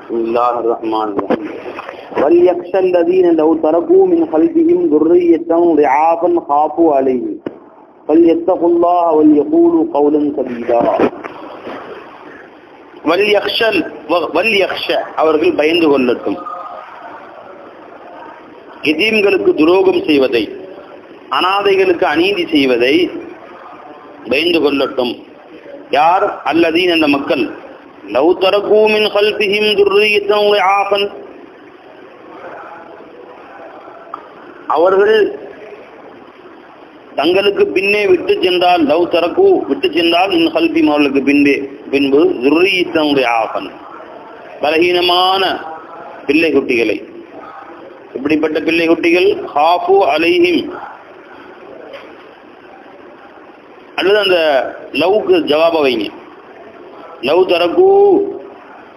بسم الله الرحمن الرحيم وليخشى الذين لو تركوا من خلفهم ذرية ضعافا خافوا عليهم فليتقوا الله وليقولوا قولا سديدا. வல்யக்ஷ அவர்கள் பயந்து கொள்ளட்டும். எதீம்களுக்கு துரோகம் செய்வதை, அனாதைகளுக்கு அநீதி செய்வதை பயந்து கொள்ளட்டும். யார்? அல்லதீன் அந்த மக்கள், லவ் தரக்கூ மின் கல்பிஹிம் துர்ரியத்தன் லிஆஃபன், அவர்கள் தங்களுக்கு பின்னே விட்டு சென்றால், லவ் தரக்கூ விட்டு சென்றால், மின் கல்பிஹிம் அவர்களுக்கு பின்பு துர்ரியத்தன் லிஆஃபன் பலகீனமான பிள்ளை குட்டிகளை. இப்படிப்பட்ட பிள்ளை குட்டிகள் ஹாஃபு அலைஹிம், அல்லது அந்த லவ்க்கு ஜவாப வைங்க. லவ் தரக்கூ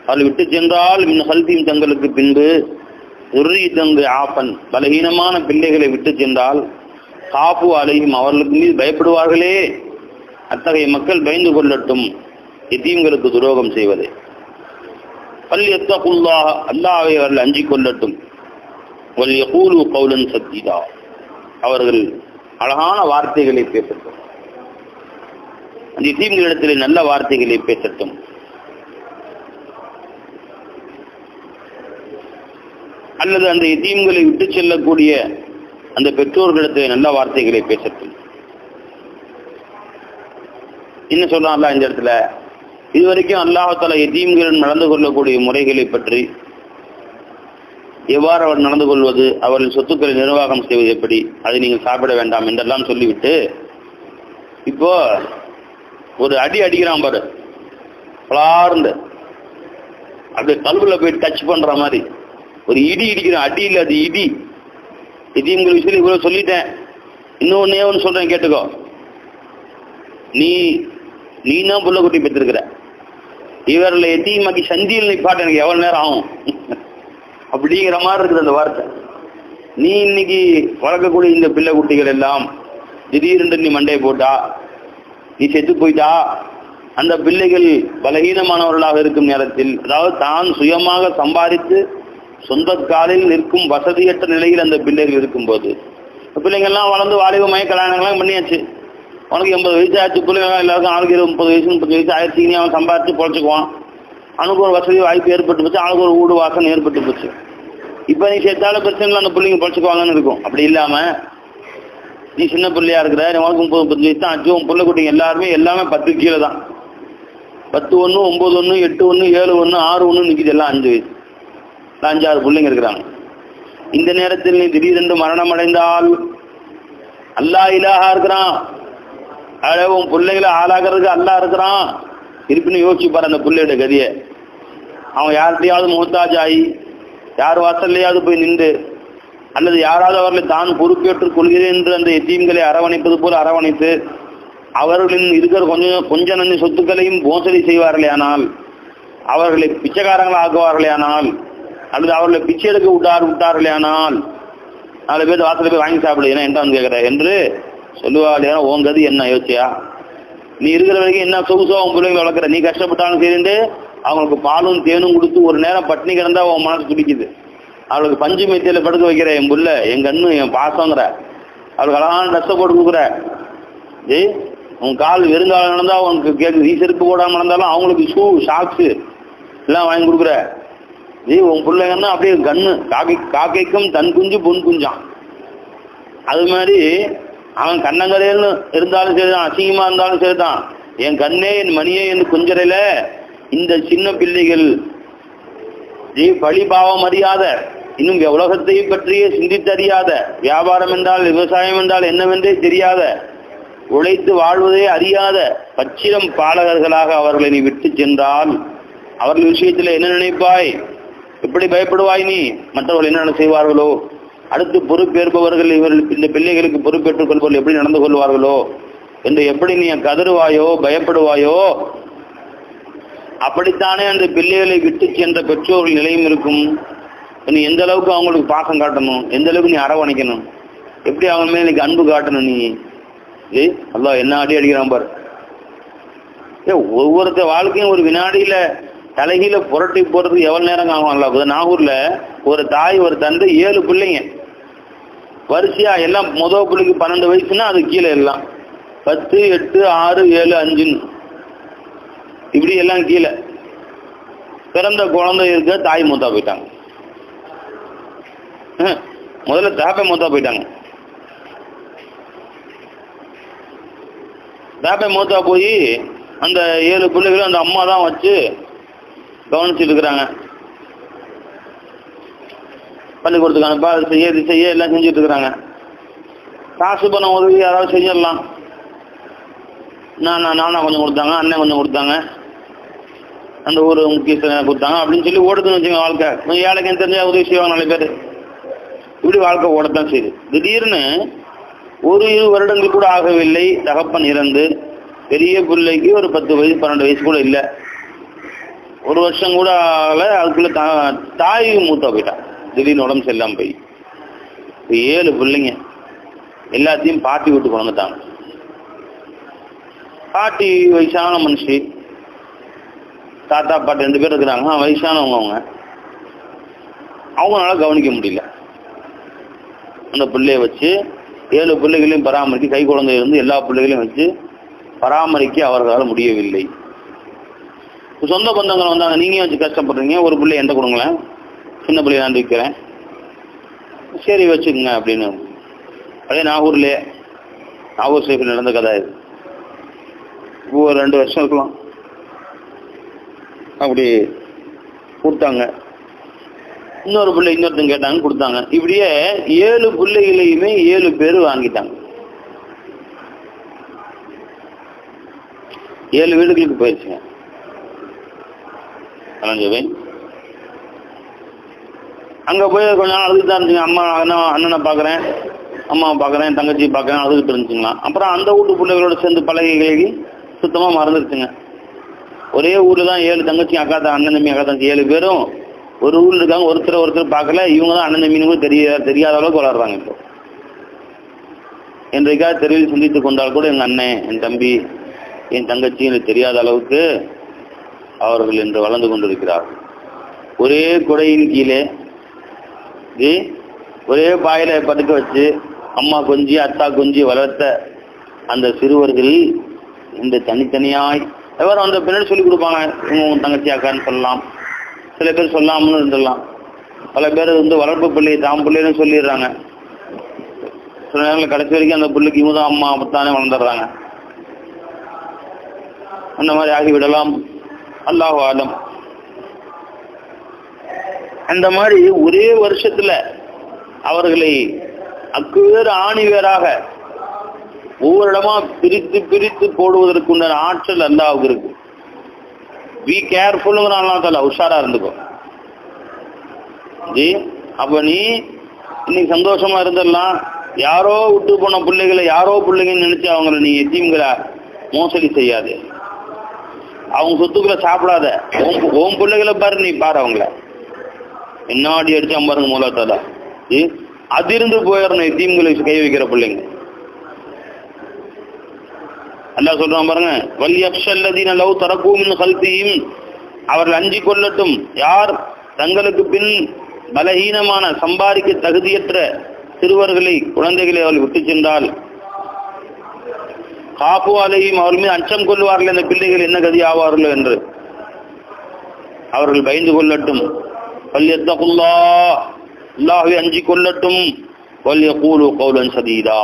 அவள் விட்டு சென்றால், மின் கல்பிஹிம் தங்களுக்கு பின்பு துர்ரியத்தன் லிஆஃபன் பலகீனமான பிள்ளைகளை விட்டு சென்றால், ஹாஃபு அலைஹிம் அவர்களுக்கு மீது பயப்படுவார்களே, அத்தகைய மக்கள் பயந்து கொள்ளட்டும் எதீம்களுக்கு துரோகம் செய்வதை. ஃபல்யத்தகுல்லாஹ அல்லாஹ்வை அவர்கள் அஞ்சிக் கொள்ளட்டும். வல்யகூலு கௌலன் சதீதா அவர்கள் அழகான வார்த்தைகளை பேசட்டும். அந்த எதீம்களிடத்திலே நல்ல வார்த்தைகளை பேசட்டும். அல்லது அந்த எதீம்களை விட்டு செல்லக்கூடிய அந்த பெற்றோர்களிடத்திலே நல்ல வார்த்தைகளை பேசட்டும். என்ன சொல்றான் அல்லாஹ் இந்த இடத்துல? இதுவரைக்கும் அல்லாஹ் தஆலா எதீம்களுடன் நடந்து கொள்ளக்கூடிய முறைகளை பற்றி, எவ்வாறு அவர் நடந்து கொள்வது, அவர்கள் சொத்துக்களை நிர்வாகம் செய்வது எப்படி, அதை நீங்கள் சாப்பிட வேண்டாம் என்றெல்லாம் சொல்லிவிட்டு, இப்போ ஒரு அடி அடிக்கிறான் பாரு, பலார்ந்து அப்படியே கல்வில போய் டச் பண்ற மாதிரி ஒரு இடி இடிக்கிறான். அடி இல்லை, அது இடி. எதீம்கள் விஷயத்தில் இவ்வளவு சொல்லிட்டேன். இன்னொன்னே ஒன்று சொல்றேன், கேட்டுக்கோ. நீ தான் புள்ள குட்டி பெற்றிருக்கிற, இவர்களை எதீமாக்கி சந்தியில் நிப்பாட்ட எனக்கு எவ்வளவு நேரம் ஆகும் அப்படிங்கிற மாதிரி இருக்குது அந்த வார்த்தை. நீ இன்னைக்கு வளர்க்கக்கூடிய இந்த பிள்ளை குட்டிகள் எல்லாம் திடீரென்று நீ மண்டையை போட்டா, நீ செத்து போயிட்டா, அந்த பிள்ளைகள் பலகீனமானவர்களாக இருக்கும் நேரத்தில், அதாவது தான் சுயமாக சம்பாதித்து சொந்த காலில் நிற்கும் வசதியற்ற நிலையில் அந்த பிள்ளைகள் இருக்கும்போது, பிள்ளைங்கள்லாம் வளர்ந்து வாலிபமாய் கல்யாணங்கள்லாம் பண்ணியாச்சு. அவனுக்கு 80 வயசு ஆச்சு, பிள்ளைங்க எல்லாருக்கும் ஆளுக்கு 30 வயசு 30 வயசு ஆயிடுச்சு. அவன் சம்பாதிச்சு பொழைச்சிக்குவான். அவனுக்கு ஒரு வசதி வாய்ப்பு ஏற்பட்டு போச்சு, அவனுக்கு ஒரு வீடு வாசனை ஏற்பட்டு போச்சு. இப்போ நீ சேர்த்தாலும் பிரச்சனை அந்த பிள்ளைங்க பொழைச்சிக்குவாங்கன்னு இருக்கும். அப்படி இல்லாமல் நீ சின்ன பிள்ளையா இருக்கிற, உனக்கு 30 வயசு தான் ஆச்சு, உன் பிள்ளை குட்டிங்க எல்லாமே 10 கீழே தான். 10 1 9 1 8 1 7 1 6 1 நிற்கிது, எல்லாம் 5 வயசு, 5-6 பிள்ளைங்க இருக்கிறாங்க. இந்த நேரத்தில் நீ திடீரென்று மரணம் அடைந்தால், அல்லாஹ் இலாஹா இருக்கிறான், அதாவது உன் பிள்ளைகளை ஆளாகிறதுக்கு அல்லாஹ் இருக்கிறான். இருப்பின்னு யோசிச்சு பாரு அந்த பிள்ளையோட கதியை. அவன் யார்கிட்டையாவது முகத்தாஜ் ஆகி, யார் வாசல்லையாவது போய் நின்று, அல்லது யாராவது அவர்களை தான் பொறுப்பேற்றுக் கொள்கிறேன் என்று அந்த எத்தீம்களை அரவணைப்பது போல அரவணைத்து, அவர்களின் இருக்கிற கொஞ்சம் நஞ்ச சொத்துக்களையும் மோசடி செய்வார்களே ஆனால், அவர்களை பிச்சைக்காரங்களை ஆக்குவார்களே ஆனால், அல்லது அவர்களை பிச்சை எடுக்க விட்டார்களே ஆனால், 4 பேர் வாசலை போய் வாங்கி சாப்பிடு, ஏன்னா என்ன கேட்குற என்று சொல்லுவாள். ஏன்னா உன் கதி என்ன யோசிச்சியா? நீ இருக்கிற வரைக்கும் என்ன சொகுசோ அவன் பிள்ளைங்களை வளர்க்குற, நீ கஷ்டப்பட்டாலும் சரிந்து அவங்களுக்கு பாலும் தேனும் கொடுத்து ஒரு நேரம் பட்டினி கிடந்தா உன் மனசு துடிக்குது. அவளுக்கு பஞ்சு மெத்தியில் படுக்க வைக்கிற என் புள்ள, என் கண்ணு, என் பாசங்கிற, அவளுக்கு அழகான ட்ரெஸ்ஸை போட்டு கொடுக்குற. உன் கால் வெறுங்காலம் நடந்தால் அவனுக்கு கேட்குது, நீ செருப்பு போடாமல் நடந்தாலும் அவங்களுக்கு ஷூ ஷாக்ஸு எல்லாம் வாங்கி கொடுக்குற. உன் பிள்ளைங்கன்னா அப்படியே கண்ணு காக்கைக்கும் தன் குஞ்சு பொன் குஞ்சான். அது மாதிரி அவன் கண்ணங்கரையில் இருந்தாலும் சரிதான், அசிங்கமாக இருந்தாலும் சரிதான், என் கண்ணே என் மணியே என்று கொஞ்சரையில இந்த சின்ன பிள்ளைகள் பழி பாவம் அறியாத, இன்னும் உலகத்தை பற்றியே சிந்தித்தறியாத, வியாபாரம் என்றால் விவசாயம் என்றால் என்னவென்றே தெரியாத, உழைத்து வாழ்வதே அறியாத பச்சிரம் பாலகர்களாக அவர்களை நீ விட்டு சென்றால், அவர்கள் விஷயத்தில் என்ன நினைப்பாய்? எப்படி பயப்படுவாய் நீ? மற்றவர்கள் என்னென்ன செய்வார்களோ, அடுத்து பொறுப்பேற்பவர்கள் இவர்கள் இந்த பிள்ளைகளுக்கு பொறுப்பேற்றுக் கொள்பவர்கள் எப்படி நடந்து கொள்வார்களோ என்று எப்படி நீ கதறுவாயோ பயப்படுவாயோ, அப்படித்தானே அந்த பிள்ளைகளை விட்டு சென்ற பெற்றோர்கள் நிலையும் இருக்கும். நீ எந்த அளவுக்கு அவங்களுக்கு பாசம் காட்டணும், எந்த அளவுக்கு நீ அரவணைக்கணும், எப்படி அவங்க மேல நீக்கு அன்பு காட்டணும். நீ அல்லாஹ் என்ன அடி அடிக்கிறான் பாரு. ஒவ்வொருத்த வாழ்க்கையும் ஒரு வினாடியில தலைகீழ புரட்டி போறதுக்கு எவ்வளவு நேரம் ஆகும்? நாகூர்ல ஒரு தாய் ஒரு தந்தை 7 பிள்ளைங்க வரிசையா எல்லாம் முதல் பிள்ளைக்கு 12 வயசுன்னா அது கீழே எல்லாம் 10, 8, 6, 7, 5 இப்படி எல்லாம் கீழே. பிறந்த குழந்தை இருக்க தாய் மூத்தா போயிட்டாங்க. முதல்ல தாப்பை மூத்தா போயிட்டாங்க. தாப்பை மூத்தா போய் அந்த 7 பிள்ளைகளும் அந்த அம்மா தான் வச்சு கவனிச்சுட்டு இருக்கிறாங்க. பள்ளிக்கூடத்துக்கு அனுப்பா அது செய்ய இது செய்ய எல்லாம் செஞ்சுட்டு இருக்கிறாங்க. காசு பணம் உதவி யாராவது செஞ்சிடலாம். நானா கொஞ்சம் கொடுத்தாங்க, அண்ணன் கொஞ்சம் கொடுத்தாங்க, அந்த ஊர் முக்கியஸ்தனை கொடுத்தாங்க அப்படின்னு சொல்லி ஓடுதுன்னு வச்சுங்க வாழ்க்கை. கொஞ்சம் ஏழைக்கு தெரிஞ்சா உதவி செய்வாங்க 4 பேர். இப்படி வாழ்க்கை ஓடத்தான் செய்யுது. திடீர்னு 1-2 வருடங்கள் கூட ஆகவில்லை, தகப்பன் இறந்து. பெரிய பிள்ளைக்கு ஒரு 10 வயசு 12 வயசு கூட இல்லை. 1 வருஷம் கூட ஆகல, அதுக்குள்ள தாய் மூத்தா போயிட்டான். திடீர்னு உடம்பு சரியில்லாம போய் 7 பிள்ளைங்க எல்லாத்தையும் பாட்டி விட்டு கொண்டுட்டாங்க. பாட்டி வயசான மனுஷி, தாத்தா பாட்டி 2 பேர் இருக்கிறாங்க, வயசானவங்க. அவங்களால கவனிக்க முடியல. அந்த பிள்ளைய வச்சு 7 பிள்ளைகளையும் பராமரிக்க, கை குழந்தை இருந்து எல்லா பிள்ளைகளையும் வச்சு பராமரிக்க அவர்களால் முடியவில்லை. சொந்த பந்தங்கள் வந்தாங்க, நீங்க வச்சு கஷ்டப்படுறீங்க, ஒரு பிள்ளை எந்த கொடுங்களேன், சின்ன பிள்ளைய நான் விற்கிறேன், சரி வச்சுக்கோங்க அப்படின்னு. அதே நாகூர் சேஃபில் நடந்த கதை இது. ஒரு 2 வருஷம் இருக்கலாம். அப்படி கொடுத்தாங்க. இன்னொரு பிள்ளை இன்னொருத்தங்க கேட்டாங்க, கொடுத்தாங்க. இப்படியே 7 பிள்ளைகளையுமே 7 பேர் வாங்கிட்டாங்க. 7 வீடுகளுக்கு போயிடுச்சுங்க. அங்க போய் கொஞ்ச நாள் அழுதுதான் இருந்துச்சுங்க. அம்மா அண்ணனை பாக்குறேன், அம்மாவை பாக்குறேன், தங்கச்சி பாக்குறேன், அழுதுகிட்டு இருந்துச்சுங்களா. அப்புறம் அந்த வீட்டு பிள்ளைகளோட சேர்ந்து பழகி சுத்தமா மறந்துருச்சுங்க. ஒரே ஊர்ல தான் 7 தங்கச்சி அக்கா தான், அண்ணன் தம்பி அக்கா தங்கச்சி 7 பேரும் ஒரு ஊர்ல இருக்காங்க. ஒருத்தர் பார்க்கல. இவங்க தான் அண்ணன் தம்பின்னு கூட தெரியாத அளவுக்கு வளர்றாங்க. இப்போ என்றைக்காக தெருவில் சிந்தித்துக் கொண்டால் கூட எங்க அண்ணன், என் தம்பி, என் தங்கச்சி எனக்கு தெரியாத அளவுக்கு அவர்கள் இன்று வளர்ந்து கொண்டிருக்கிறார்கள். ஒரே குடையின் கீழே ஒரே பாயில படுக்க வச்சு அம்மா கொஞ்சி அத்தா கொஞ்சி வளர்த்த அந்த சிறுவர்கள் இந்த தனித்தனியாய் எவரும் அந்த பின்னாடி சொல்லிக் கொடுப்பாங்க. இவங்க தங்கச்சி அக்கான்னு சொல்லலாம், சில பேர் சொல்லாமன்னு இருந்துடலாம். பல பேர் வளர்ப்பு பிள்ளை தாம் பிள்ளைன்னு சொல்லிடுறாங்க. சில நேரங்களில் கடைசி வரைக்கும் அந்த பிள்ளைக்கு இவங்க தான் அம்மா அப்பத்தானே வளர்ந்துடுறாங்க. அந்த மாதிரி ஆகிவிடலாம். அல்லாஹு ஆலம். அந்த மாதிரி ஒரே வருஷத்துல அவர்களை அக்குவேறு ஆணிவேராக ஒவ்வொரு இடமா பிரித்து போடுவதற்குண்டான ஆற்றல் அல்லாஹ்வுக்கு இருக்கு. பி கேர்ஃபுல்லுங்கிற அல்லாஹ் தஆலா, உஷாரா இருந்துக்கோ ஜி. அப்ப நீ இன்னைக்கு சந்தோஷமா இருந்துடலாம். யாரோ விட்டு போன பிள்ளைகளை யாரோ பிள்ளைங்கன்னு நினைச்சு அவங்களை நீ எத்தீம்களை மோசடி செய்யாது. அவங்க சொத்துக்களை சாப்பிடாத. ஓம் பிள்ளைகளை பாரு, நீ பாரு அவங்கள என்னாடி அடிச்சு அம்பாருங்க மூலத்தால அதிர்ந்து போயிடணும். எத்தீம்களை கை வைக்கிற பிள்ளைங்க அல்லாஹ் சொல்றான் பாருங்க, வல்யக்ஷல்லதீன லவ் தரக்கூ மின் கல்பிஹிம், அவர்கள் அஞ்சிக் கொள்ளட்டும் யார் தங்களுக்கு பின் பலஹீனமான சம்பாதிக்க தகுதியற்ற சிறுவர்களை குழந்தைகளை அவர்கள் விட்டு சென்றால், காப்பு அலையும் அவர்கள் மீது அச்சம் கொள்வார்கள், அந்த பிள்ளைகள் என்ன கதி ஆவார்களோ என்று அவர்கள் பயந்து கொள்ளட்டும். வல்யத்தகுல்லாஹ், அல்லாஹ்வை அஞ்சிக் கொள்ளட்டும். வல்யகூலு கௌலன் சதீதா,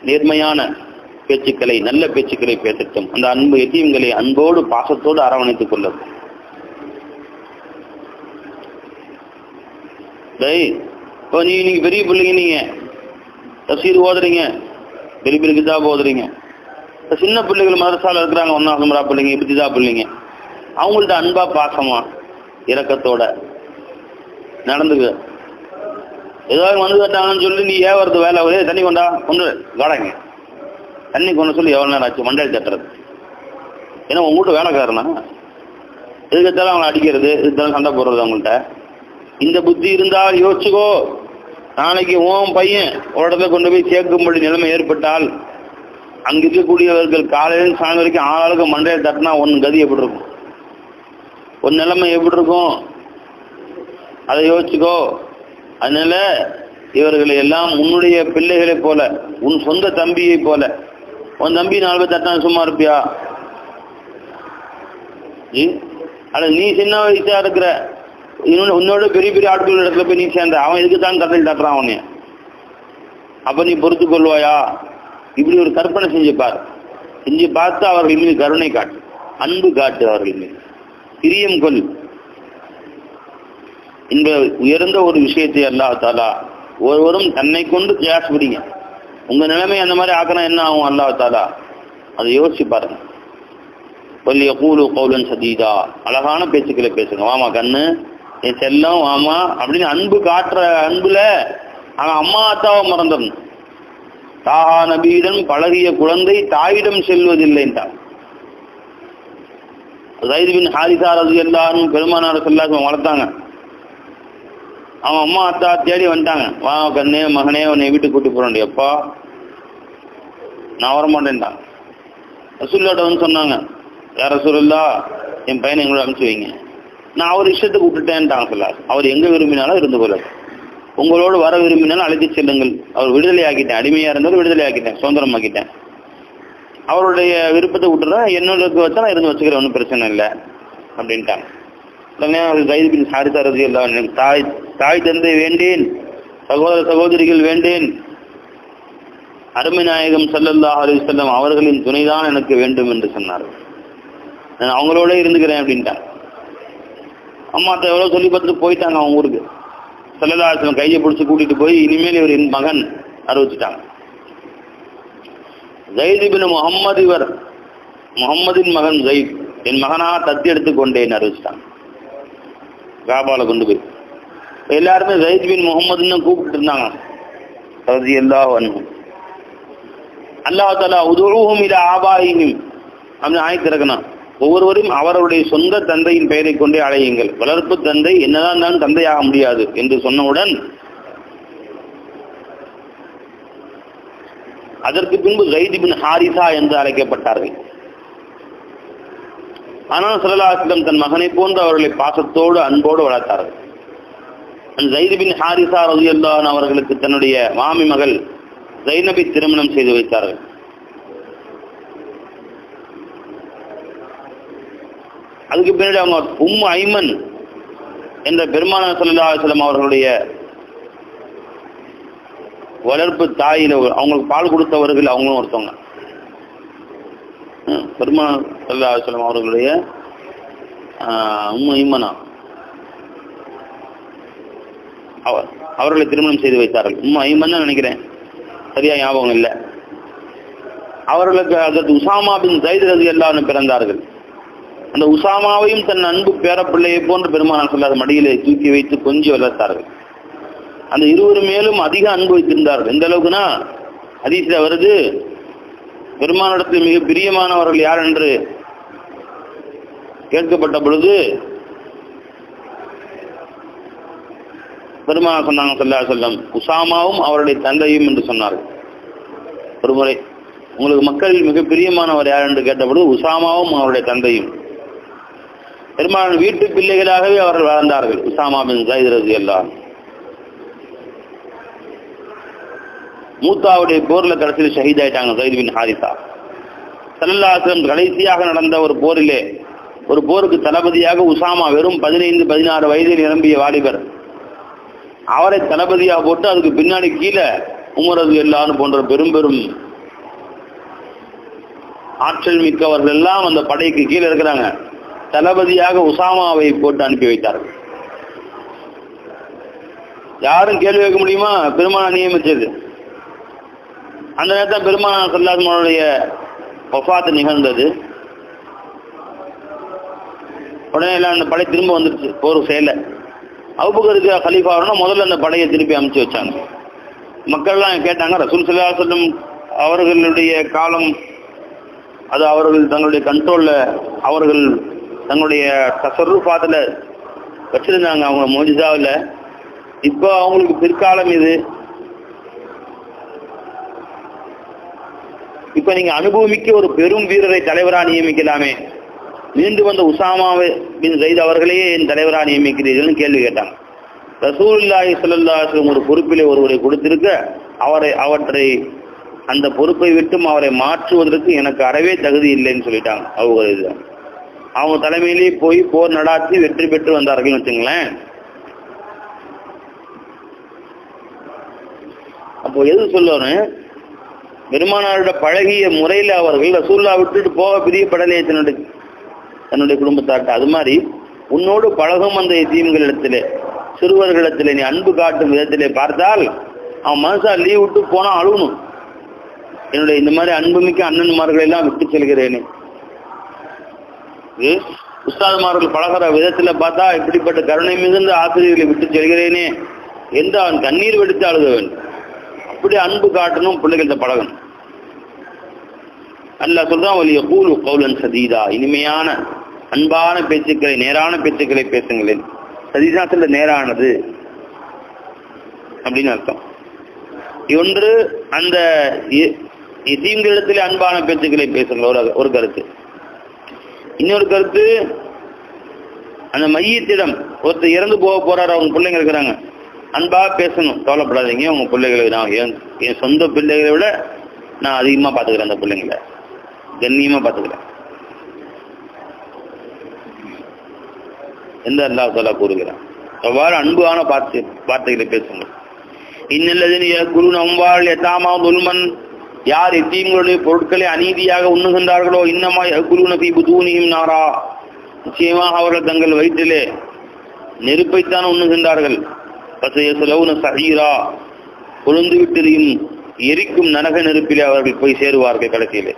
நேர்மையான பேச்சுக்களை நல்ல பேச்சுக்களை பேசட்டும். அந்த அன்பு எத்தீம்களை அன்போடு பாசத்தோடு அரவணைத்துக் கொள்ளட்டும். இப்போ நீங்க பெரிய பிள்ளைங்க, நீங்க தஃசீர் ஓதுறீங்க, பெரிய பெரிய கிதாப் ஓதுறீங்க. சின்ன பிள்ளைகள் மதரசால இருக்கிறாங்க, 1ஆம் நம்பரா பிள்ளைங்க, இப்படிதா பிள்ளைங்க, அவங்கள்ட்ட அன்பா பாசமா இரக்கத்தோட நடந்துக்க. ஏதாவது வந்து கேட்டாங்கன்னு சொல்லி நீ ஏவறது வேலை ஒரே தண்ணி கொண்டா கொண்டு வாடங்க, தண்ணி கொண்டு சொல்லி எவ்வளோ நேரம் ஆச்சு மண்டையில் தட்டுறது. ஏன்னா உங்கள்கிட்ட வேலைக்காரனா எதுக்கத்தாலும் அவங்களை அடிக்கிறது, இதுக்கெல்லாம் சண்டை போடுறது. அவங்கள்ட்ட இந்த புத்தி இருந்தால் யோசிச்சுக்கோ, நாளைக்கு உன் பையன் ஒரு இடத்துல கொண்டு போய் சேர்க்கும்படி நிலைமை ஏற்பட்டால் அங்க இருக்கக்கூடியவர்கள் காலையில் சாயந்தரம் வரைக்கும் ஆளாளுக்கு மண்டையை தட்டினா ஒன்று கதி எப்படி இருக்கும், ஒரு நிலைமை எப்படி இருக்கும், அதை யோசிச்சுக்கோ. அதனால இவர்களை எல்லாம் உன்னுடைய பிள்ளைகளை போல, உன் சொந்த தம்பியை போல. உன் தம்பி 4 பேர் தட்டினா சும்மா இருப்பியா? அது நீ சின்ன வயசா இருக்கிற, உன்னோட பெரிய பெரிய ஆட்கள் இடத்துல போய் நீ சேர்ந்த, அவன் எதுக்கு தான் தட்டல் தட்டுறான் அவனே, அப்ப நீ பொறுத்து கொள்வாயா? இப்படி ஒரு கற்பனை செஞ்சு பார். செஞ்சு பார்த்து அவர்கள் மீது கருணை காட்டு, அன்பு காட்டு, அவர்கள் மீது பிரியம் கொள். இந்த உயர்ந்த ஒரு விஷயத்தை அல்லாஹ் தஆலா ஒருவரும் தன்னை கொண்டு கியாஸ் பிடிங்க. உங்க நிலைமை அந்த மாதிரி ஆக்கினா என்ன ஆகும் அல்லாஹ் தஆலா? அதை யோசிச்சு பாருங்க. வல்யகூலு கௌலன் சதீதா, அழகான பேச்சுக்களை பேசுங்க. வாமா கண்ணு, என் செல்லம் வாமா அப்படின்னு அன்பு காட்டுற அன்புல அவன் அம்மா அத்தாவை மறந்துடணும். தாஹா நபியிடம் பழகிய குழந்தை தாயிடம் செல்வதில்லைன்றான். ஸைத் பின் ஹாரிஸா ரலியல்லாஹு அன்ஹு பெருமானார் ஸல்லல்லாஹு அலைஹி வளர்த்தாங்க. அவன் அம்மா அத்தா தேடி வந்துட்டாங்க. வா கண்ணே மகனே, உன்னை வீட்டுக்கு கூட்டி போறேன். எப்பா நான் வரமாட்டேன்ட்டான். ரசூலுல்லாஹ் வந்து சொன்னாங்க, யார் ரசூலுல்லாஹ், என் பையனை எங்களோட அனுப்பிச்சு வைங்க. நான் அவர் இஷ்டத்துக்கு விட்டுட்டேன்ட்டாங்க. சொல்லார், அவர் எங்க விரும்பினாலும் இருந்து போல, உங்களோடு வர விரும்பினாலும் அழைத்து செல்லுங்கள். அவர் விடுதலை ஆக்கிட்டேன், அடிமையா இருந்தாலும் விடுதலை ஆக்கிட்டேன், சுதந்திரமாக்கிட்டேன். அவருடைய விருப்பத்தை விட்டுறேன், என்னோட வச்சா நான் இருந்து வச்சுக்கிறேன், ஒன்றும் பிரச்சனை இல்லை அப்படின்ட்டாங்க. ஸைத் பின் ஹாரிஸா ரலியல்லாஹு அன்ஹு, தாய் தந்தை வேண்டேன், சகோதர சகோதரிகள் வேண்டேன், அருமை நாயகம் ஸல்லல்லாஹு அலைஹி வஸல்லம் அவர்களின் துணைதான் எனக்கு வேண்டும் என்று சொன்னார். நான் அவங்களோட இருந்துக்கிறேன் அப்படின்ட்டாங்க. அம்மாட்ட எவ்வளோ சொல்லி பார்த்துட்டு போயிட்டாங்க அவங்க ஊருக்கு. ஸல்லல்லாஹு அலைஹி வஸல்லம் கையை பிடிச்சி கூட்டிட்டு போய் இனிமேல் இவர் என் மகன் அறிவிச்சுட்டாங்க. ஸைத் இப்னு முஹம்மது, இவர் முகம்மதின் மகன் ஸைத், என் மகனாக தத்தி எடுத்து கொண்டேன் அறிவிச்சுட்டாங்க. காபால கொண்டு போய் எல்லாருமே ஸைத் பின் முஹம்மதுன்னு கூப்பிட்டு இருந்தாங்க. ரலியல்லாஹு அன்ஹு. அல்லாஹ் தஆலா உதுஊஹும் இலா ஆபாயிஹிம் அப்படின்னு ஆயத்து இறக்கணும். ஒவ்வொருவரும் அவருடைய சொந்த தந்தையின் பெயரை கொண்டே அழையுங்கள். வளர்ப்பு தந்தை என்னதான் இருந்தாலும் தந்தையாக முடியாது என்று சொன்னவுடன் அதற்கு பின்பு ஸைத் பின் ஹாரிஸா என்று அழைக்கப்பட்டார்கள். ஆனால் ஸல்லல்லாஹு அலைஹி வஸல்லம் தன் மகனை போன்று அவர்களை பாசத்தோடு அன்போடு வளர்த்தார்கள். ஸைத் பின் ஹாரிஸா ரலியல்லாஹு அன்ஹு அவர்களுக்கு தன்னுடைய மாமி மகள் ஸைனபை திருமணம் செய்து வைத்தார்கள். அதுக்கு பின்னாடி அவங்க உம்மு ஐமன் என்ற பெருமானார் ஸல்லல்லாஹு அலைஹி வஸல்லம் அவர்களுடைய வளர்ப்பு தாயில அவங்களுக்கு பால் கொடுத்தவர்கள் அவங்களும் ஒருத்தவங்க. பெருமானார் ஸல்லல்லாஹு அலைஹி வஸல்லம் அவர்களுடைய உம்மு ஐமனா அவர்களை திருமணம் செய்து வைத்தார்கள். உம்மு ஐமன் தான் நினைக்கிறேன், சரியா ஞாபகம் இல்லை. அவர்களுக்கு அதற்கு உசாமா பின் ஸைத் ரலியல்லாஹு அன்ஹு பிறந்தார்கள். அந்த உசாமாவையும் தன் அன்பு பேரப்பிள்ளையை போன்று பெருமானார் ஸல்லல்லாஹு அலைஹி மடியிலே தூக்கி வைத்து கொஞ்சி வளர்த்தார்கள். அந்த இருவரும் மேலும் அதிக அன்பு வைத்திருந்தார்கள். எந்த அளவுக்குன்னா ஹதீஸ்ல வருது, பெருமானிடத்தில் மிக பிரியமானவர்கள் யார் என்று கேட்கப்பட்ட பொழுது பெருமானார் சொன்னாங்க ஸல்லல்லாஹு அலைஹி வஸல்லம், உசாமாவும் அவருடைய தந்தையும் என்று சொன்னார்கள். ஒருமுறை உங்களுக்கு மக்களில் மிக பிரியமானவர் யார் என்று கேட்டபொழுது உசாமாவும் அவருடைய தந்தையும். பெருமாள் வீட்டு பிள்ளைகளாகவே அவர்கள் வளர்ந்தார்கள். உசாமா பின் ஸைத் ரலியல்லாஹு அன்ஹு மூத்தாவுடைய போர்ல கடைசியில் ஷஹீத் ஆயிட்டாங்க. ஸைத் பின் ஹாரிஸா ஸல்லல்லாஹு அலைஹி வஸல்லம் கடைசியாக நடந்த ஒரு போரிலே, ஒரு போருக்கு தளபதியாக உசாமா, வெறும் 15-16 வயதில் நிரம்பிய வாலிபர், அவரை தளபதியாக போட்டு அதுக்கு பின்னாடி கீழே உமர் ரலியல்லாஹு அன்ஹு போன்ற பெரும் பெரும் ஆற்றல் மிக்கவர்கள் எல்லாம் அந்த படைக்கு கீழே இருக்கிறாங்க. தளபதியாக உசாமாவை போட்டு அனுப்பி வைத்தார்கள். யாரும் கேள்வி வைக்க முடியுமா? பெருமானார் நியமிச்சது. அந்த நேரத்தில் பெருமானார் ஸல்லல்லாஹு அலைஹி வஸல்லம் வஃபாத் நிகழ்ந்தது. உடனே எல்லாம் அந்த படை திரும்ப வந்துருச்சு போர் செயல. அபூபக்கருக்கு கலீஃபா வரணும், முதல்ல அந்த படையை திருப்பி அமைச்சு வச்சாங்க. மக்கள்லாம் கேட்டாங்க, ரசூல் ஸல்லல்லாஹு அலைஹி வஸல்லம் அவர்களுடைய காலம் அது அவர்கள் தங்களுடைய கண்ட்ரோல்ல, அவர்கள் தங்களுடைய தஸர்ருஃபாத்துல வச்சிருந்தாங்க, அவங்க மோஜிசாவில். இப்போ அவங்களுக்கு பிற்காலம் இது. இப்ப நீங்க அனுபவமிக்க ஒரு பெரும் வீரரை தலைவராக நியமிக்கலாமே, மீண்டு வந்த உசாமா பின் ஸைத் அவர்களையே என் தலைவராக நியமிக்கிறீர்கள்னு கேள்வி கேட்டாங்க. ரசூலுல்லாஹி ஸல்லல்லாஹு அலைஹி வஸல்லம் ஒரு பொறுப்பிலே ஒருவரை கொடுத்திருக்க அவற்றை அந்த பொறுப்பை விட்டும் அவரை மாற்றுவதற்கு எனக்கு அறவே தகுதி இல்லைன்னு சொல்லிட்டாங்க. அவங்க தலைமையிலேயே போய் போர் நடாத்தி வெற்றி பெற்று வந்தார்கள் வச்சுங்களேன். அப்போ எது சொல்லணும், பெருமானாரோட பழகிய முறையில் அவர்கள் ரசூலுல்லாஹ் விட்டுட்டு போக பிரியப்படலையே தன்னுடைய குடும்பத்தாட்ட. அது மாதிரி உன்னோடு பழகும் அந்த எத்தீம்களிடத்திலே சிறுவர்களிடத்திலே நீ அன்பு காட்டும் விதத்திலே பார்த்தால் அவன் மனசா லீவ் விட்டு போனா அழுகணும். என்னுடைய இந்த மாதிரி அன்புமிக்க அண்ணன்மார்களை எல்லாம் விட்டு செல்கிறேனே. உஸ்தாதுமார்கள் பழகிற விதத்துல பார்த்தா இப்படிப்பட்ட கருணை மிகுந்த ஆசிரியர்களை விட்டு செல்கிறேனே என்று அவன் கண்ணீர் வெடித்து அழுக வேண்டும். அப்படி அன்பு காட்டணும், பிள்ளைகள்கிட்ட பழகணும். அல்லாஹ் சொல்றான், வலிய கூலு கௌலன் சதீதா, இனிமையான அன்பான பேச்சுக்களை நேரான பேச்சுக்களை பேசுங்களேன். சதீதாத்துல நேரானது அப்படின்னு அர்த்தம். ஒன்று அந்த எத்தீம்களிடத்திலே அன்பான பேச்சுக்களை பேசுங்கள், ஒரு கருத்து. இன்னொரு கருத்து, அந்த மையத்திடம் ஒருத்தர் இறந்து போக போறாரு, அவங்க பிள்ளைங்க இருக்கிறாங்க, அன்பா பேசணும், கவலைப்படாதீங்க, உங்க பிள்ளைகளுக்கு நான் என் சொந்த பிள்ளைகளை விட நான் அதிகமா பாத்துக்கிறேன், அந்த பிள்ளைங்களை கண்ணியமா பாத்துக்கிறேன் எந்த அல்லாஹ் தஆலா கூறுகிறான். அவ்வாறு அன்பான வார்த்தைகளை பேசுங்கள். இன்னல்லதீன குருன் அம்வால் யதாமா துல்மன், யார் எத்தீம்களுடைய பொருட்களை அநீதியாக உண்ணுகின்றார்களோ, இன்னமா யகுலுன ஃபீ புதூனிஹிம் நாரா, நிச்சயமாக அவர்கள் தங்கள் வயிற்றிலே நெருப்பைத்தான் உண்ணுகின்றார்கள். ஃபஸயஸ்லௌன ஸஈரா, கொழுந்து விட்டெரியும் எரிக்கும் நரக நெருப்பிலே அவர்கள் போய் சேருவார்கள் கடைசியிலே.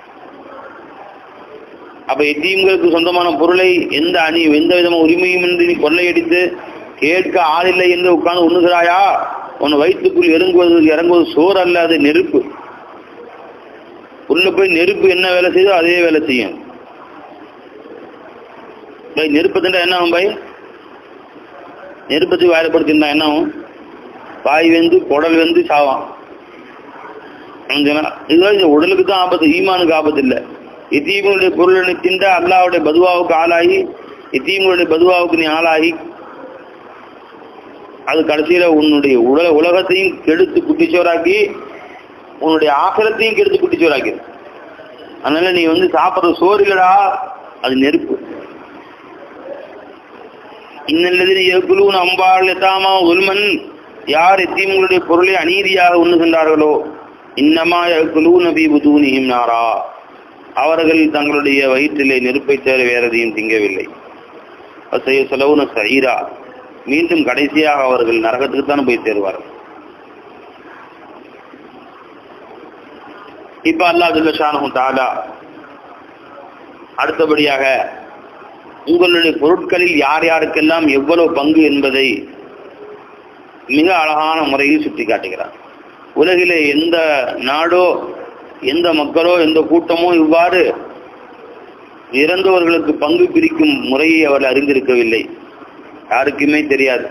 அப்ப எத்தீம்களுக்கு சொந்தமான பொருளை எந்த விதமான உரிமையும் இன்றி நீ கொள்ளையடித்து கேட்க ஆளில்லை என்று உட்கார்ந்து உண்ணுகிறாயா, உன் வயிற்றுக்குள் இறங்குவது சோறு அல்ல, அது நெருப்பு. உள்ள போய் நெருப்பு என்ன வேலை செய்தோ அதே வேலை செய்யும். நெருப்பு தண்டா என்ன ஆகும் பாய்? நெருப்பத்தை வாயிலப்படுத்திருந்தா என்ன ஆகும்? வாய் வெந்து குடல் வெந்து சாவான். இதுவரை உடலுக்கு தான் ஆபத்து, ஈமானுக்கு ஆபத்து இல்லை. எத்தீம்களுடைய பொருளை தின்ற அல்லாஹ்வுடைய பதுவாவுக்கு ஆளாகி, எத்தீம்களுடைய பதுவாவுக்கு நீ ஆளாகி, அது கடைசியில உன்னுடைய உலகத்தையும் கெடுத்து குட்டிச்சோராக்கி, உன்னுடைய ஆக்கிரத்தையும் கெடுத்து குட்டிச்சோராக்கி. அதனால நீ சாப்பிட்ற சோறு இல்லடா, அது நெருப்பு. இன்னல்லதீன யகுலூன அம்வால் யதாமா ஸுல்மன், யார் எத்தீம்களுடைய பொருளை அநீதியாக உண்ணுகின்றார்களோ, இன்னமா யகுலூன ஃபீ புதூனிஹிம் நாரா, அவர்கள் தங்களுடைய வயிற்றிலே நெருப்பை தவிர வேற எதையும் திங்கவில்லை. ஃபஸயஸ்லௌன ஸஈரா, மீண்டும் கடைசியாக அவர்கள் நரகத்துக்கு தான் போய் சேருவார்கள். இப்ப அல்லாஹ் ஜல்ல ஷானஹு தஆலா அடுத்தபடியாக உங்களுடைய பொருட்களில் யார் யாருக்கெல்லாம் எவ்வளவு பங்கு என்பதை மிக அழகான முறையில் சுட்டி காட்டுகிறார். உலகிலே எந்த நாடோ எந்த மக்களோ எந்த கூட்டமோ இவ்வாறு இறந்தவர்களுக்கு பங்கு பிரிக்கும் முறையை அவர்கள் அறிந்திருக்கவில்லை, யாருக்குமே தெரியாது.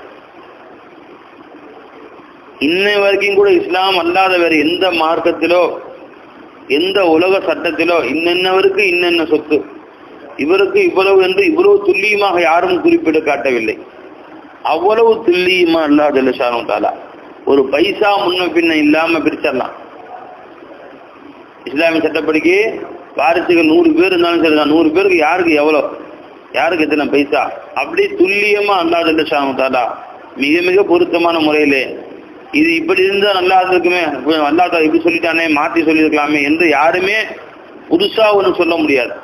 இன்ன வரைக்கும் கூட இஸ்லாம் அல்லாத வேறு எந்த மார்க்கத்திலோ எந்த உலக சட்டத்திலோ இன்னென்னவருக்கு இன்னென்ன சொத்து, இவருக்கு இவ்வளவு என்று இவ்வளவு துல்லியமாக யாரும் குறிப்பிட காட்டவில்லை. அவ்வளவு துல்லியமா அல்லாஹ் ஜல்ல ஷானஹு தஆலா ஒரு பைசா முன்ன பின்ன இல்லாம பிரிச்சிடலாம். இஸ்லாமிய சட்டப்படிக்கு வாரிசுகள் 100 பேர் இருந்தாலும் சரிதான், 100 பேருக்கு யாருக்கு எவ்வளோ, யாருக்கு எத்தனை பைசா, அப்படி துல்லியமா அல்லாஹ் ஜல்ல ஷானஹு தஆலா மிக மிக பொருத்தமான முறையிலே இது இப்படி இருந்தா நல்லா இருக்குமே, அல்லாஹ் இப்படி சொல்லிட்டானே, மாற்றி சொல்லியிருக்கலாமே என்று யாருமே புதுசா ஒன்று சொல்ல முடியாது.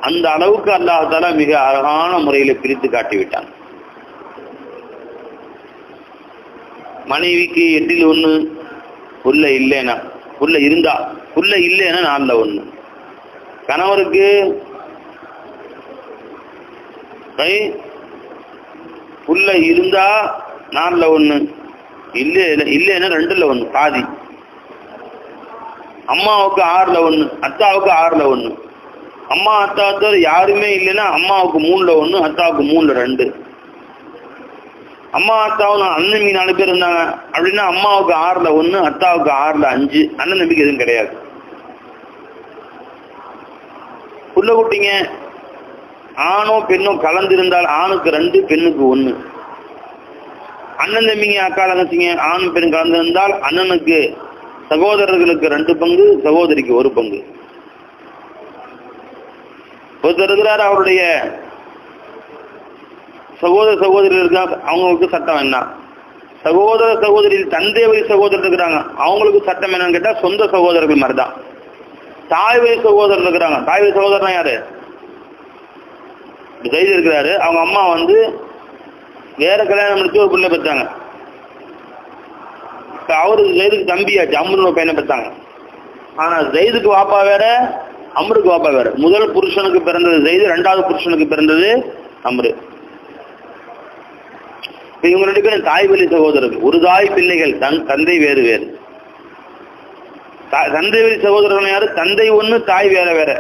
அந்த அளவுக்கு அல்லாஹ் தஆலா மிக அழகான முறையில பிரித்து காட்டிவிட்டான். மனைவிக்கு 8 புள்ள இல்லைன்னா, புள்ள இருந்தா, புள்ள இல்லைன்னா 4 கணவருக்கு புள்ள இருந்தா 4 இல்லைன்னா 2 பாதி. அம்மாவுக்கு 6 அத்தாவுக்கு 6 அம்மா அத்தா யாருமே இல்லைன்னா அம்மாவுக்கு 3 அத்தாவுக்கு 3 அம்மா அத்தாவும் அண்ணன் தம்பி 4 பேர் இருந்தாங்க அப்படின்னா அம்மாவுக்கு 6 அத்தாவுக்கு 6 5. அண்ணன் நம்பிக்கை எதுவும் கிடையாது. புள்ள குட்டிங்க ஆணோ பெண்ணோ கலந்திருந்தால் ஆணுக்கு 2 பெண்ணுக்கு 1. அண்ணன் தம்பிங்க அக்கா தங்கச்சிங்க ஆணும் பெண் கலந்திருந்தால் அண்ணனுக்கு சகோதரர்களுக்கு 2 பங்கு, சகோதரிக்கு 1 பங்கு. ஒருத்தர் இருக்கிறார், அவருடைய சகோதர சகோதரிகள் இருக்காங்க, அவங்களுக்கு சட்டம் என்ன? சகோதர சகோதரியில் தந்தை வழி சகோதரர் இருக்கிறாங்க, அவங்களுக்கு சட்டம் என்னன்னு கேட்டா சொந்த சகோதரர்கள் மாதிரி தான். தாய் வழி சகோதரர் இருக்கிறாங்க, தாய் வழி சகோதரனா யாரு? ஜெயிது இருக்கிறாரு, அவங்க அம்மா வந்து வேற கல்யாணம் முடிச்சு ஒரு பிள்ளை பெற்றாங்க. அவருக்கு ஜெயிதுக்கு தம்பியாச்சு, அம்ருன்னு பையனை பெற்றாங்க. ஆனா ஜெயிதுக்கு வாப்பா வேற, அம்ருக்கு வாப்பா வேற. முதல் புருஷனுக்கு பிறந்தது ஜெயிது, 2வது புருஷனுக்கு பிறந்தது அம்ரு. இவங்க 2 பேரும் தாய் வழி சகோதரர்கள், ஒரு தாய் பிள்ளைகள், தந்தை வேறு வேறு. தந்தை வழி சகோதரர்கள் யாரு? தந்தை 1 தாய் வேற வேற.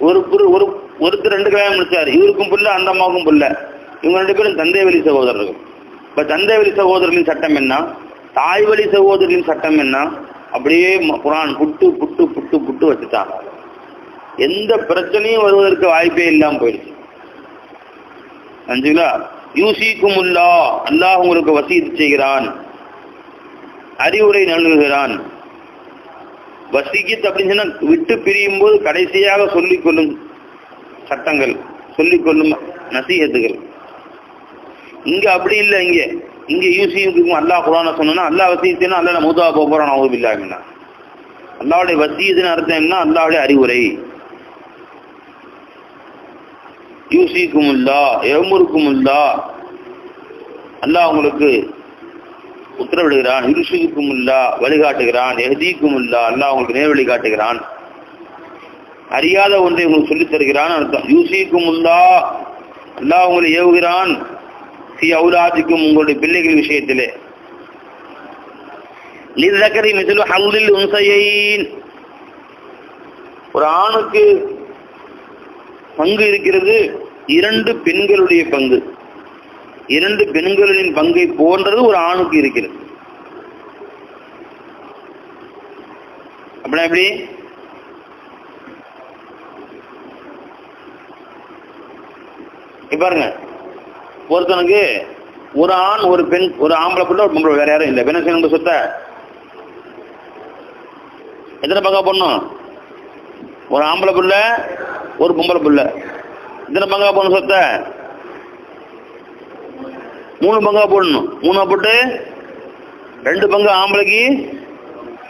ஒருத்தர் 2 கல்யாணம் முடிச்சாரு, இவருக்கும் புள்ள அந்த அம்மாவுக்கும் புள்ள. இவங்க 2 பேரும் தந்தை வழி சகோதரர்கள். இப்ப தந்தை வழி சகோதரர்களின் சட்டம் என்ன, தாய் வழி சகோதரின் சட்டம் என்ன, அப்படியே குர்ஆன் புட்டு புட்டு புட்டு புட்டு வச்சுட்டாங்க. எந்த பிரச்சனையும் வருவதற்கு வாய்ப்பே இல்லாம போயிடுச்சு. அஞ்சுங்களா? யூசிக்குமுல்லா, அல்லாஹ் உங்களுக்கு வசீத் செய்கிறான், அறிவுரை நல்குகிறான். வசிக்கித் அப்படின்னு சொன்னா விட்டு பிரியும் போது கடைசியாக சொல்லிக்கொள்ளும் சட்டங்கள், சொல்லிக்கொள்ளும் நசீஹத்துகள். இங்க அப்படி இல்லை. இங்க யூசிக்கும் அல்லாஹ் குர்ஆனை சொன்னா அல்லாஹ் வசீத்துனா அல்லாஹ் மூதா போறான். அவுது பில்லாஹ். அல்லாஹ்வுடைய வசீத்துன்னு அர்த்தம் என்ன? அல்லாஹ்வுடைய அறிவுரை. யூசிக்குமுல்லா யமுருக்குமுல்லா, அல்லாஹ் உங்களுக்கு உத்தரவிடுகிறான். யுர்ஷிதுக்குமுல்லா, வழிகாட்டுகிறான். யஹ்தீக்குமுல்லா, அல்லாஹ் உங்களுக்கு நேர்வழி காட்டுகிறான். அறியாத ஒன்றை உங்களுக்கு சொல்லித் தருகிறான் அர்த்தம். யூசிக்குமுல்லா, அல்லாஹ் உங்களை ஏவுகிறான். ஃபீ அவுலாதிக்கும், உங்களுடைய பிள்ளைகள் விஷயத்திலே. லிஸ்ஸகரி மிஸ்லு ஹல்லில் உன்ஸயைன், ஒரு ஆணுக்கு பங்கு இருக்கிறது, 2 பெண்களுடைய பங்கு. 2 பெண்களின் பங்கை போன்றது ஒரு ஆணுக்கு இருக்கிறது. அப்படின்னா எப்படி? பாருங்க, ஒருத்தனுக்கு ஒரு ஆண் ஒரு பெண், ஒரு ஆம்பளை புள்ள ஒரு பொம்பளை, வேற யாரும் இல்லை. என்ன செய்யணும்? சொத்த எத்தனை பங்கா போடணும்? ஒரு ஆம்பளை புள்ள ஒரு பொம்பளை புள்ள. எத்தனை பங்கா போடணும் சொத்த? 3 பங்கா போடணும். 3 போட்டு 2 பங்கு ஆம்பளைக்கு,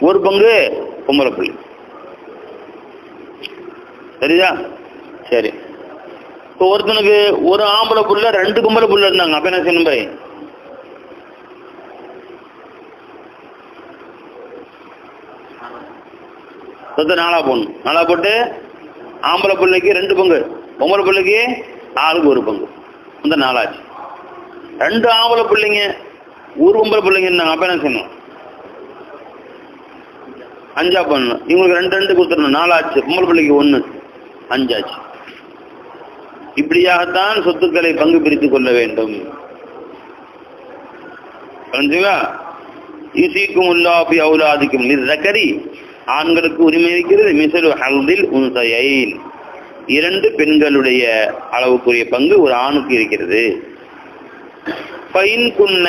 1 பங்கு பொம்பளை புள்ளி. சரிதா? சரி. இப்போ ஒருத்தனுக்கு ஒரு ஆம்பளை புள்ள 2 பொம்பளை புள்ள இருந்தாங்க, அப்ப என்ன செய்யணும் பாய்? சொத்து 4ஆ போடணும். 4ஆ போட்டு ஆம்பளை பிள்ளைக்கு 2 பங்கு, பொம்பளை பிள்ளைக்கு 4க்கு 1 பங்கு, இந்த 4 ஆச்சு. 2 ஆம்பளை பிள்ளைங்க 1 பொம்பளை பிள்ளைங்க இருந்தாங்க, அப்ப என்ன செய்யணும்? 5ஆ பண்ணணும். இவங்களுக்கு 2 கொடுத்துடணும், 4 ஆச்சு. பொம்பளை பிள்ளைக்கு 1, 5 ஆச்சு. இப்படியாகத்தான் சொத்துக்களை பங்கு பிரித்துக் கொள்ள வேண்டும். யூசிக்குமுல்லாஹு ஃபீ அவுலாதிக்கும் லிஸ்ஸகரி, ஆண்களுக்கு உரிமை இருக்கிறது. மிஸ்லு ஹல்லில் உன்ஸயைன், 2 பெண்களுடைய அளவுக்குரிய பங்கு ஒரு ஆணுக்கு இருக்கிறது. ஃபைன் குன்ன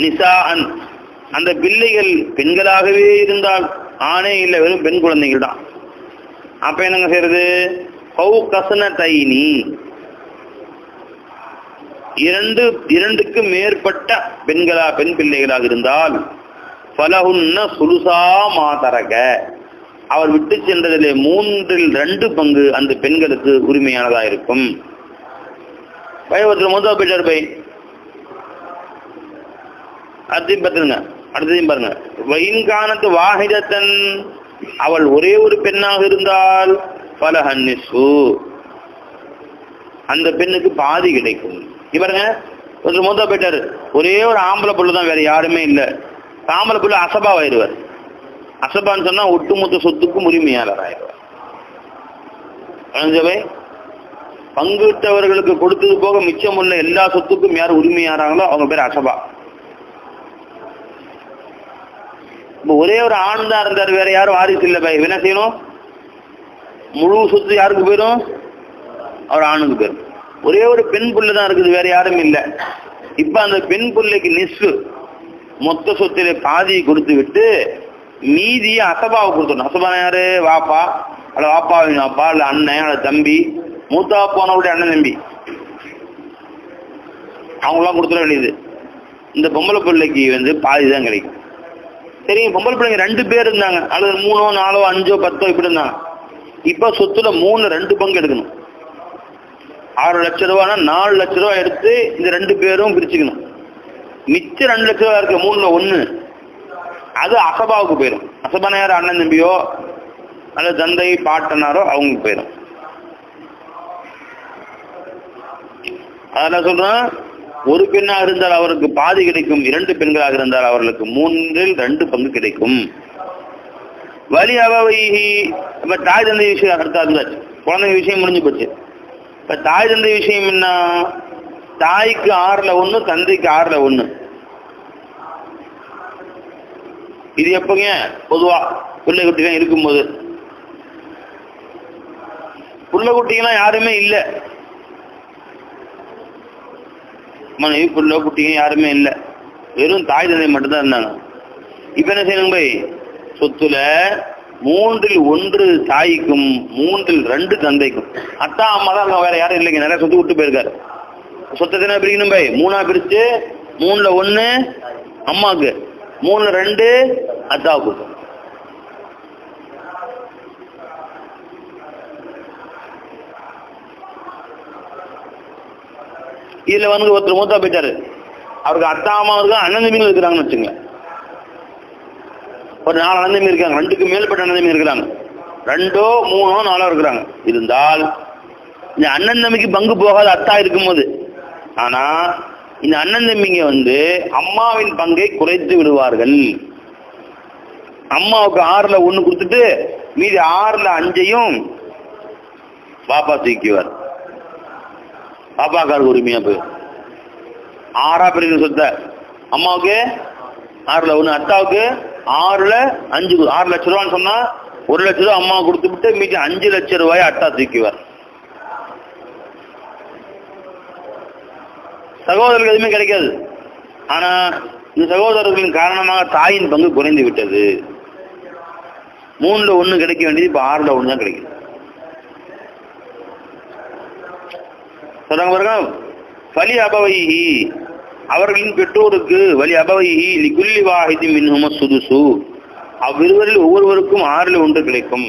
நிசாஅன், அந்த பிள்ளைகள் பெண்களாகவே இருந்தால், ஆணே இல்லை, வெறும் பெண் குழந்தைகள் தான். அப்ப என்னங்க செய்யறது? ஃபௌகஸ்னதைனி, 2க்கு மேற்பட்ட பெண் பிள்ளைகளாக இருந்தால், ஃபலஹுன்ன சுலுசா மா தரக, அவர் விட்டு சென்றதிலே 3/2 பங்கு அந்த பெண்களுக்கு உரிமையானதா இருக்கும். பயவத்தில் முதல் போயிட்டார் பை. அடுத்தையும் பார்த்துருங்க, அடுத்ததையும் பாருங்க. வைன்கானத்து வாஹிதத்தன், அவள் ஒரே ஒரு பெண்ணாக இருந்தால் ஃபலஹன்னிஸ்ஸு, அந்த பெண்ணுக்கு பாதி கிடைக்கும். பாருங்க, ஒரு முதல் போயிட்டாரு, ஒரே ஒரு ஆம்பளை புள்ள தான், வேற யாருமே இல்லை. ஆம்பளை புள்ள அசபாவாயிருவார். அசபான்னு சொன்னா ஒட்டுமொத்த சொத்துக்கும் உரிமையாளர் ஆயிடுவார். பங்குட்டவர்களுக்கு கொடுத்தது போக மிச்சம் உள்ள எல்லா சொத்துக்கும் யார் உரிமையாராங்களோ அவங்க பேர் அசபா. ஒரே ஒரு ஆண் தான் இருந்தார், வேற யாரும் வாரிசு இல்லை. என்ன செய்யணும்? முழு சொத்து யாருக்கு போயிடும்? அவர் ஆணுக்கு போயிடும். ஒரே ஒரு பெண் புள்ள தான் இருக்குது, வேற யாரும் இல்லை. இப்ப அந்த பெண் பிள்ளைக்கு நிஸ்ஃபு, மொத்த சொத்திலே பாதியை கொடுத்து விட்டு மீதியை அசபாவை கொடுத்துடணும். அசபான யாரு? வாப்பா, அல்ல வாப்பாவின் வாப்பா, இல்ல அண்ணன், அல்ல தம்பி, மூத்தா போனவுடைய அண்ணன் தம்பி, அவங்களாம் கொடுத்துட வேண்டியது. இந்த பொம்பளை பிள்ளைக்கு பாதி தான் கிடைக்கும். சரி, பொம்பளை பிள்ளைங்க 2 பேர் இருந்தாங்க, அல்லது 3, 4, 5, 10 இப்படி இருந்தாங்க. இப்ப சொத்துல 2 பங்கு எடுக்கணும். 6 லட்சம் ரூபானா 4 லட்சம் ரூபாய் எடுத்து இந்த 2 பேரும் பிரிச்சுக்கணும். மிச்சம் 2 லட்சம் ரூபாய் இருக்கு, 3ல் 1 அது அசபாவுக்கு போயிடும். அசபான யார்? அண்ணன் தம்பியோ அல்லது தந்தை பாட்டனாரோ அவங்களுக்கு போயிடும். அதெல்லாம் சொல்றேன், ஒரு பெண்ணாக இருந்தால் அவருக்கு பாதி கிடைக்கும், 2 பெண்களாக இருந்தால் அவர்களுக்கு 3ல் 2 பங்கு கிடைக்கும். வலி அபவைஹி, இப்ப தாய் தந்தை விஷயம் அடுத்தா இருந்தாச்சு, குழந்தைங்க விஷயம் முடிஞ்சு போச்சு. இப்ப தாய் தந்தை விஷயம் என்ன? தாய்க்கு 6ல் 1, தந்தைக்கு 6ல் 1. இது எப்பங்க? பொதுவா பிள்ளை குட்டிலாம் இருக்கும்போது. புள்ள குட்டிங்கெல்லாம் யாருமே இல்லை, மனைவி புள்ள குட்டிங்க யாருமே இல்லை, வெறும் தாய் தந்தை மட்டும்தான் இருந்தாங்க. இப்ப என்ன செய்யணும் பை? சொத்துல 3ல் 1 தாய்க்கும் 3ல் 2 தந்தைக்கும். அத்தா அம்மா தான் வேற யாரும் இல்லைங்க, நிறைய சொத்து விட்டு போயிருக்காரு. சொத்தை என்ன பிரிக்கணும் பை? 3ஆ பிரிச்சு 3ல் 1 அம்மாவுக்கு, 3ல் 2 அத்தாவுக்கு. இதுல ஒருத்தர் மூத்தா போயிட்டாரு, அவருக்கு அத்தா அம்மாவுக்கு அண்ணன் தம்பிகள் இருக்கிறாங்கன்னு வச்சுங்க. ஒரு 4 அண்ணன் தம்பி இருக்காங்க, 2க்கு மேற்பட்ட அண்ணன் தம்பி இருக்கிறாங்க, 2, 3, 4 இருக்கிறாங்க. இருந்தால் இந்த அண்ணன் தம்பிக்கு பங்கு போகாத அத்தா இருக்கும்போது, ஆனா இந்த அண்ணன் தம்பிங்க அம்மாவின் பங்கை குறைத்து விடுவார்கள். அம்மாவுக்கு 6ல் 1 கொடுத்துட்டு மீதி 6ல் 5ஐயும் பாப்பா தூக்கிவார். பாப்பாக்காருக்கு உரிமையா போய் 6ஆ பிரிக்கிற சொத்தை அம்மாவுக்கு 6ல் 1, அத்தாவுக்கு 6ல் 5, 6 லட்சம் ரூபான்னு சொன்னா 1 லட்சம் ரூபாய் அம்மா கொடுத்து விட்டு மீதி 5 லட்சம் ரூபாய் அத்தா தூக்கிவார். சகோதரர்கள் எதுவுமே கிடைக்காது. ஆனா இந்த சகோதரர்களின் காரணமாக தாயின் பங்கு குறைந்து விட்டது. 3ல் 1 கிடைக்க வேண்டியது இப்ப 6ல் 1 தான் கிடைக்கும். சொல்றாங்க பாருங்க, வலி அபவைஹி, அவர்களின் பெற்றோருக்கு, வலி அபவைஹி லிகுல்லி வாஹிதி மின்ஹும சுதுசு, அவ்விருவரில் ஒவ்வொருவருக்கும் 6ல் 1 கிடைக்கும்.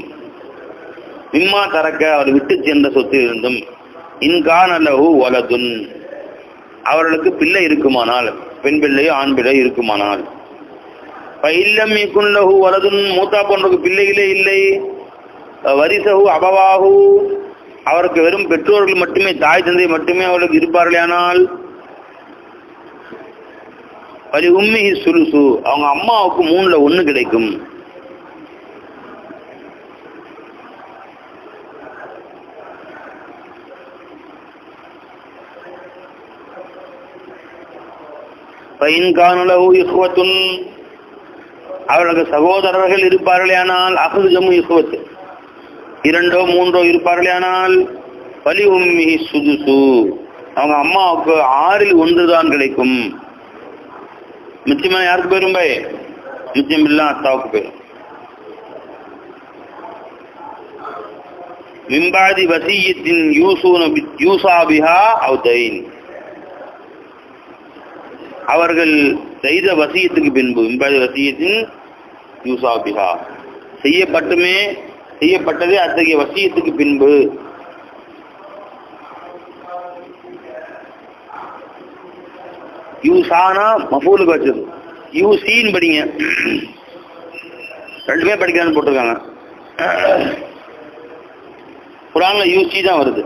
மிம்மா தரக்க, அவர் விட்டு சென்ற சொத்தில் இருந்தும், இன்கான லஹு வலதுன், அவர்களுக்கு பிள்ளை இருக்குமானால், பெண் பிள்ளையோ ஆண் பிள்ளை இருக்குமானால், இல்லம் யகுன் லஹு வலதுன், மூத்தா போன்றவருக்கு பிள்ளைகளே இல்லை, வரிசஹு அபவாஹு, அவருக்கு வெறும் பெற்றோர்கள் மட்டுமே, தாய் தந்தை மட்டுமே அவர்களுக்கு இருப்பார்களானால், வலி உம்மிஹி சுலுசு, அவங்க அம்மாவுக்கு 3ல் 1 கிடைக்கும். அவர்களுக்கு சகோதரர்கள் இருப்பார்களானால், அஹது ஜம்மு இஹ்வத் 2, 3 இருப்பார்களானால், வலி உம்மிஹி சுதுசு, அவங்க அம்மாவுக்கு 6ல் 1 தான் கிடைக்கும். மிச்சமான யாருக்கு போயிரும் பை? மிச்சம் எல்லாம் அத்தாவுக்கு போயிரும். மிம்பாதி வசியத்தின் யூசாபிஹா அவுதைன், அவர்கள் செய்த வசியத்துக்கு பின்பு, மிம்பாதி வசியத்தின் யூசாபிஹா, செய்யப்பட்டதே அத்தகைய வசியத்துக்கு பின்பு. யூசானா மஃபூலுக்கு வச்சது, யூசின்னு படிங்க, 2 பேர் படிக்கிறான்னு போட்டிருக்காங்க. குர்ஆன்ல யூசி தான் வருது.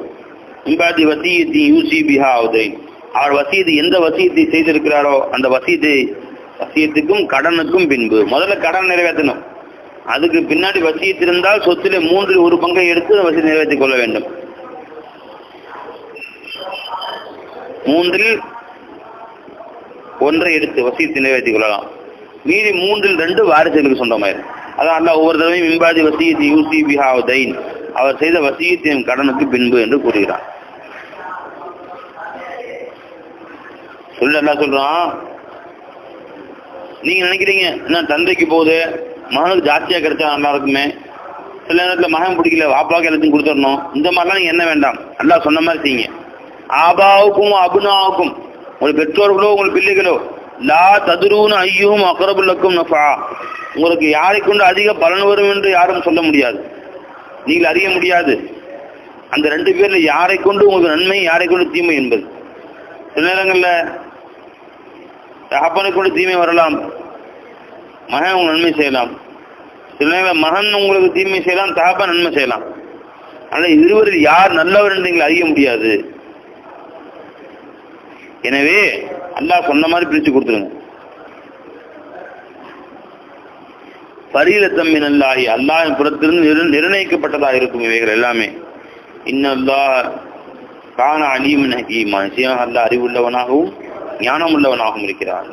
மிம்பாதி வசியத்தி யூசி பிஹா அவுதைன், அவர் வசியத்தை, எந்த வசியத்தை செய்திருக்கிறாரோ அந்த வசியத்துக்கும் கடனுக்கும் பின்பு. முதல்ல கடன் நிறைவேற்றணும், அதுக்கு பின்னாடி வசியத்திருந்தால் சொத்திலே 3ல் 1 பங்கை எடுத்து வசியை நிறைவேற்றிக் கொள்ள வேண்டும். 3ல் 1 எடுத்து வசியத்தை நிறைவேற்றிக் கொள்ளலாம். மீதி 3ல் 2 வாரிசுகளுக்கு சொந்தமாயிரும். அதான் அல்லாஹ் ஒவ்வொரு தடவையும் மிம்பாதி வசியத்தி யூசி பிஹா அவுதைன், அவர் செய்த வசியத்தின் கடனுக்கு பின்பு என்று கூறுகிறார். சொல்ல சொல்றான், நீங்க நினைக்கிறீங்க என்ன தந்தைக்கு போகுது மகனுக்கு ஜாஸ்தியா கிடைச்சா நல்லா இருக்குமே, சில நேரத்தில் மகன் பிடிக்கல வாப்பாவுக்கு எல்லாத்தையும் கொடுத்துடணும், இந்த மாதிரிலாம் நீங்க என்ன வேண்டாம். அல்லாஹ் சொன்ன மாதிரி செய்யுங்க. ஆபாவுக்கும் அபுனாவுக்கும், உங்கள் பெற்றோர்களோ உங்கள் பிள்ளைகளோ, லா ததுரூன ஐயும் அக்ரபுல்லக்கும் நஃபா, உங்களுக்கு யாரை கொண்டு அதிக பலன் வரும் என்று யாரும் சொல்ல முடியாது, நீங்கள் அறிய முடியாது. அந்த 2 பேர்ல யாரை கொண்டு உங்களுக்கு நன்மை யாரை கொண்டு தீமை என்பது. சில நேரங்களில் தகப்பனை கொண்டு தீமை வரலாம், மகன் உங்களுக்கு நன்மை செய்யலாம். சில நேரங்களில் மகன் உங்களுக்கு தீமை செய்யலாம், தகப்பன் நன்மை செய்யலாம். ஆனால் இருவரில் யார் நல்லவர் என்று நீங்கள் அறிய முடியாது. எனவே அல்லாஹ் சொன்ன மாதிரி பிரித்து கொடுத்துருங்க. பரீலத்தம் மினல்லாஹி, அல்லாஹ்வின் புறத்திலிருந்து நிர்ணயிக்கப்பட்டதாக இருக்கும் இவைகள் எல்லாமே. இன்னல்லாஹ் கான அலீமன் ஹகீமா, நிச்சயமாக அல்லாஹ் அறிவுள்ளவனாகவும் ஞானம் உள்ளவனாகவும் இருக்கிறார்.